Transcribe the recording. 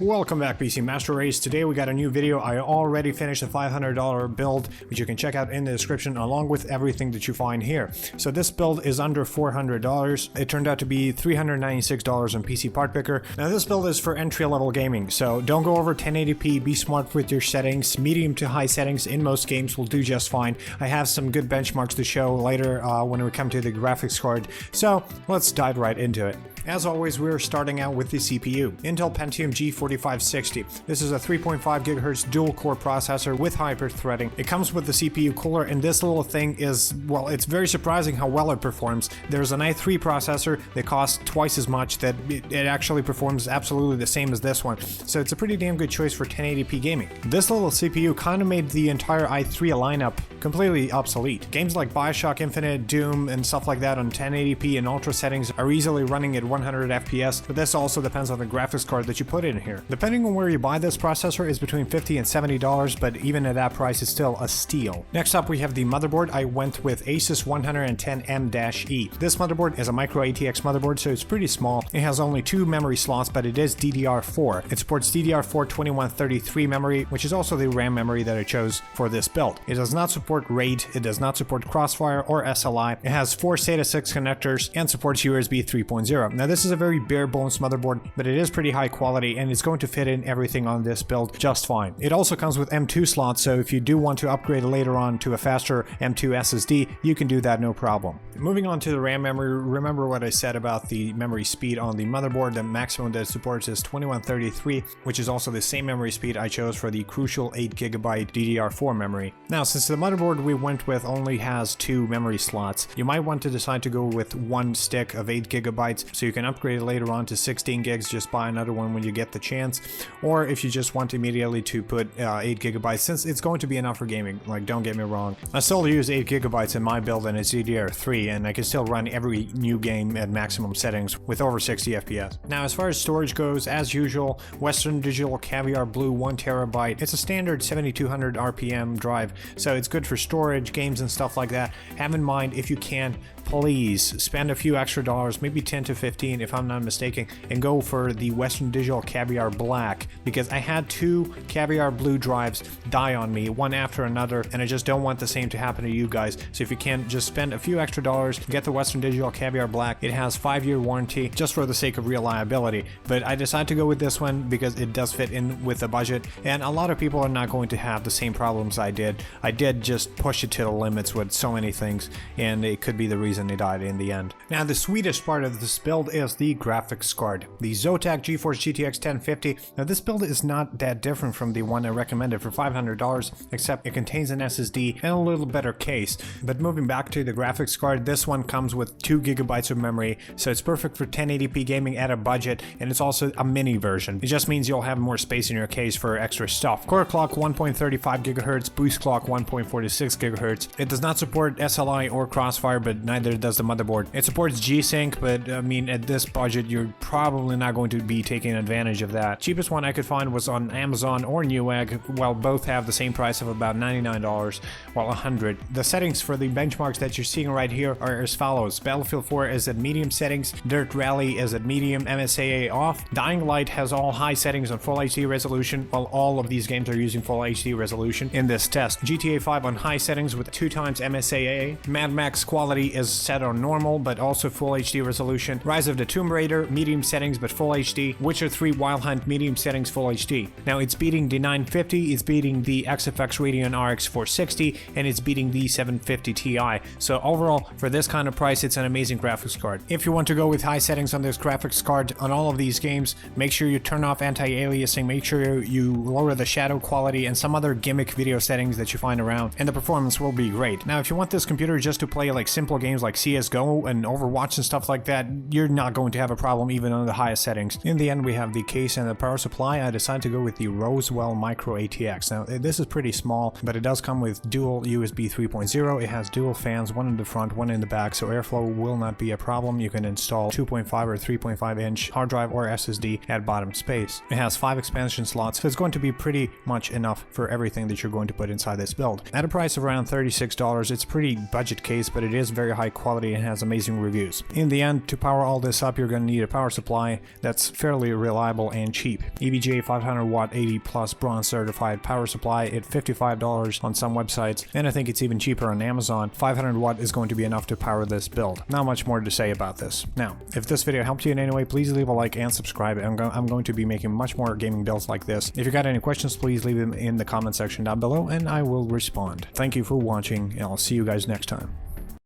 Welcome back, PC Master Race. Today we got a new video. I already finished a $500 build, which you can check out in the description along with everything that you find here. So this build is under $400. It turned out to be $396 on PCPARTPICKER. Now this build is for entry-level gaming, so don't go over 1080p, be smart with your settings. Medium to high settings in most games will do just fine. I have some good benchmarks to show later when we come to the graphics card, so let's dive right into it. As always, we're starting out with the CPU. Intel Pentium G4560. This is a 3.5 GHz dual-core processor with hyper-threading. It comes with the CPU cooler, and this little thing is, well, it's very surprising how well it performs. There's an i3 processor that costs twice as much that it actually performs absolutely the same as this one. So it's a pretty damn good choice for 1080p gaming. This little CPU kind of made the entire i3 lineup completely obsolete. Games like BioShock Infinite, Doom, and stuff like that on 1080p and ultra settings are easily running at 100 FPS, but this also depends on the graphics card that you put in here. Depending on where you buy this processor is between $50 and $70, but even at that price it's still a steal. Next up we have the motherboard. I went with Asus 110M-E. This motherboard is a micro ATX motherboard, so it's pretty small. It has only 2 memory slots, but it is DDR4. It supports DDR4 2133 memory, which is also the RAM memory that I chose for this build. It does not support RAID, it does not support Crossfire or SLI. It has 4 SATA 6 connectors and supports USB 3.0. Now this is a very bare bones motherboard, but it is pretty high quality and it's going to fit in everything on this build just fine. It also comes with M2 slots, so if you do want to upgrade later on to a faster M2 SSD, you can do that no problem. Moving on to the RAM memory, remember what I said about the memory speed on the motherboard. The maximum that it supports is 2133, which is also the same memory speed I chose for the crucial 8GB DDR4 memory. Now, since the motherboard we went with only has 2 memory slots, you might want to decide to go with 1 stick of 8GB, so you can upgrade it later on to 16 gigs, just buy another one when you get the chance. Or if you just want immediately to put 8GB, since it's going to be enough for gaming, like, don't get me wrong. I still use 8GB in my build and it's DDR3, and I can still run every new game at maximum settings with over 60 FPS. Now, as far as storage goes, as usual, Western Digital Caviar Blue 1TB. It's a standard 7200 RPM drive, so it's good for storage, games, and stuff like that. Have in mind, if you can, please spend a few extra dollars, maybe 10 to 15 if I'm not mistaken, and go for the Western Digital Caviar Black, because I had 2 Caviar Blue drives die on me one after another, and I just don't want the same to happen to you guys. So if you can, just spend a few extra dollars, get the Western Digital Caviar Black. It has 5-year warranty just for the sake of reliability, but I decided to go with this one because it does fit in with the budget, and a lot of people are not going to have the same problems I did. I did just push it to the limits with so many things, and it could be the reason they died in the end. Now, the sweetest part of this build is the graphics card, the Zotac GTX1050. Now, this build is not that different from the one I recommended for $500, except it contains an SSD and a little better case. But moving back to the graphics card, this one comes with 2 GB of memory, so it's perfect for 1080p gaming at a budget, and it's also a mini version. It just means you'll have more space in your case for extra stuff. Core clock 1.35 GHz, boost clock 1.46 GHz. It does not support SLI or Crossfire, but neither does the motherboard. It supports G-Sync, but I mean, at this budget, you're probably not going to be taking advantage of that. Cheapest one I could find was on Amazon or Newegg. Well, both have the same price of about $99, while $100. The settings for the benchmarks that you're seeing right here are as follows. Battlefield 4 is at medium settings, Dirt Rally is at medium, MSAA off. Dying Light has all high settings on full HD resolution, while all of these games are using full HD resolution in this test. GTA 5 on high settings with 2 times MSAA. Mad Max quality is set on normal, but also full HD resolution. Rise of the Tomb Raider, medium settings but full HD. Witcher 3 Wild Hunt, medium settings, full HD. Now, it's beating the 950, it's beating the XFX Radeon RX 460, and it's beating the 750 Ti. So overall, for this kind of price, it's an amazing graphics card. If you want to go with high settings on this graphics card on all of these games, make sure you turn off anti-aliasing, make sure you lower the shadow quality and some other gimmick video settings that you find around, and the performance will be great. Now, if you want this computer just to play like simple games like CSGO and Overwatch and stuff like that, you're not going to have a problem even on the highest settings. In the end, we have the case and the power supply. I decided to go with the Rosewill Micro ATX. Now, this is pretty small, but it does come with dual USB 3.0. It has dual fans, one in the front, one in the back, so airflow will not be a problem. You can install 2.5 or 3.5 inch hard drive or SSD at bottom space. It has 5 expansion slots, so it's going to be pretty much enough for everything that you're going to put inside this build. At a price of around $36, it's pretty budget case, but it is very high quality and has amazing reviews. In the end, to power all this up, you're going to need a power supply that's fairly reliable and cheap. EVGA 500 watt 80 plus bronze certified power supply at $55 on some websites, and I think it's even cheaper on Amazon. 500 watt is going to be enough to power this build. Not much more to say about this. Now, if this video helped you in any way, please leave a like and subscribe. I'm going to be making much more gaming builds like this. If you got any questions, please leave them in the comment section down below and I will respond. Thank you for watching, and I'll see you guys next time.